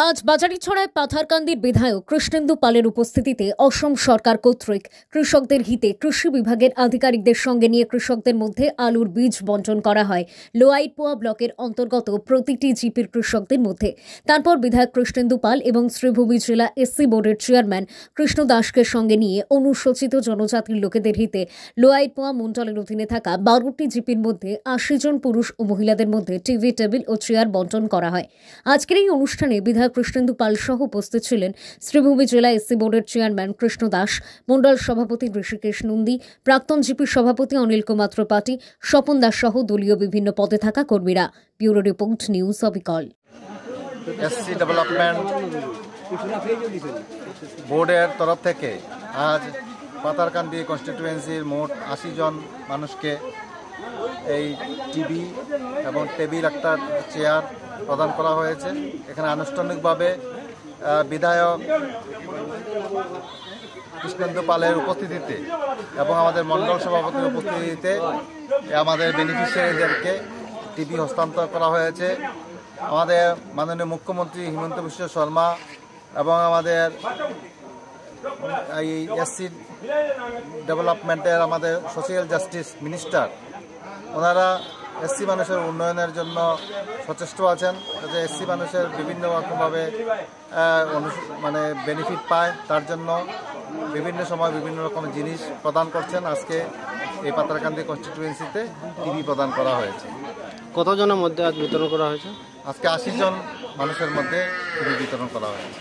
আজ বাজারিছড়ায় পাথারকান্দির বিধায়ক কৃষ্ণেন্দু পালের উপস্থিতিতে অসম সরকার কর্তৃক কৃষকদের হিতে কৃষি বিভাগের আধিকারিকদের সঙ্গে নিয়ে কৃষকদের মধ্যে আলুর বীজ বণ্টন করা হয় লোয়াইটপোয়া ব্লকের অন্তর্গত প্রতিটি জিপির কৃষকদের মধ্যে। তারপর বিধায়ক কৃষ্ণেন্দু পাল এবং শ্রীভূমি জেলা এসসি বোর্ডের চেয়ারম্যান কৃষ্ণ দাসকে সঙ্গে নিয়ে অনুসূচিত জনজাতির লোকেদের হিতে লোয়াইটপোয়া মণ্ডলের অধীনে থাকা 12টি জিপির মধ্যে 80 জন পুরুষ ও মহিলাদের মধ্যে টিভি, টেবিল ও চেয়ার বণ্টন করা হয়। আজকের এই অনুষ্ঠানে বিধায়ক কৃষ্ণেন্দু পাল সহ উপস্থিত ছিলেন শ্রীভূমি জেলা এসসি বোর্ডের চেয়ারম্যান কৃষ্ণ দাস, মন্ডল সভাপতি ঋষিকেশ নন্দী, প্রাক্তন জিপি সভাপতি অনিল কুমার ত্রিপাঠী, স্বপন দাস সহ দলীয় বিভিন্ন পদে থাকা কর্মীরা। ব্যুরো রিপোর্ট, নিউজ অবিকল। এসসি ডেভেলপমেন্ট বোর্ডের তরফ থেকে আজ পাথারকান্দি কনস্টিটিউয়েন্সির মোট 80 জন মানুষকে এই টিভি এবং টেবিল, একটা চেয়ার প্রদান করা হয়েছে। এখানে আনুষ্ঠানিকভাবে বিধায়ক কৃষ্ণেন্দু পালের উপস্থিতিতে এবং আমাদের মণ্ডল সভাপতির উপস্থিতিতে আমাদের বেনিফিশিয়ারিদেরকে টিভি হস্তান্তর করা হয়েছে। আমাদের মাননীয় মুখ্যমন্ত্রী হিমন্ত বিশ্ব শর্মা এবং আমাদের এই এসসি ডেভেলপমেন্টের আমাদের সোশিয়াল জাস্টিস মিনিস্টার, ওনারা এসসি মানুষের উন্নয়নের জন্য সচেষ্ট আছেন, যাতে এসসি মানুষের বিভিন্ন রকমভাবে বেনিফিট পায়, তার জন্য বিভিন্ন সময় বিভিন্ন রকম জিনিস প্রদান করছেন। আজকে এই পাথারকান্দি কনস্টিটিউয়েন্সিতে টিভি প্রদান করা হয়েছে। কতজনের মধ্যে আজ বিতরণ করা হয়েছে? আজকে 80 জন মানুষের মধ্যে টিভি বিতরণ করা হয়েছে।